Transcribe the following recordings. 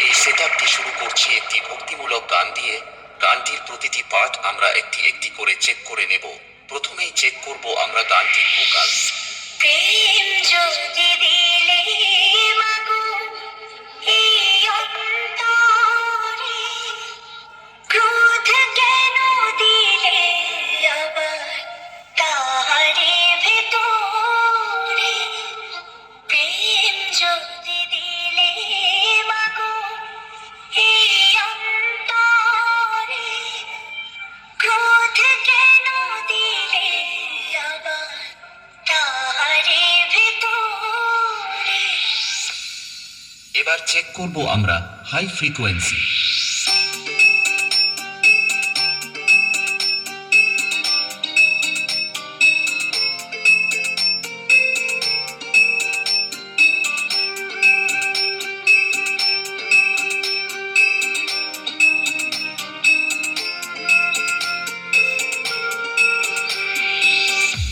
এই সেটআপটি শুরু করছি একটি ভক্তিমূলক গান দিয়ে। গানটির প্রতিটি পার্ট আমরা একটি একটি করে চেক করে নেব। প্রথমেই চেক করব আমরা গানটির ভোকাল। প্রেম যদি দিলে মাগো এই অন্তরে, ক্রোধ কেন দিলে আবার তাহারে ভেতরে? প্রেম যদি দিলে মাগো এই অন্তরে, ক্রোধ কেন দিলে আবার তাহারে ভেতরে? এবার চেক করব আমরা হাই ফ্রিকোয়েন্সি।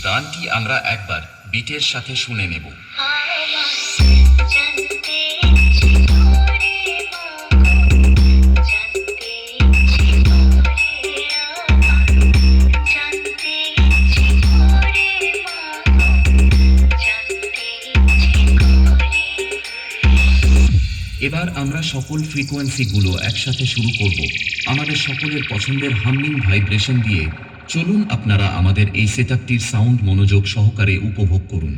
গানটি আমরা একবার বিটের সাথে শুনে নেব। এবার আমরা সকল ফ্রিকোয়েন্সিগুলো একসাথে শুরু করব আমাদের সকলের পছন্দের হামিং ভাইব্রেশন দিয়ে। চলুন আপনারা আমাদের এই সেটআপটির সাউন্ড মনোযোগ সহকারে উপভোগ করুন।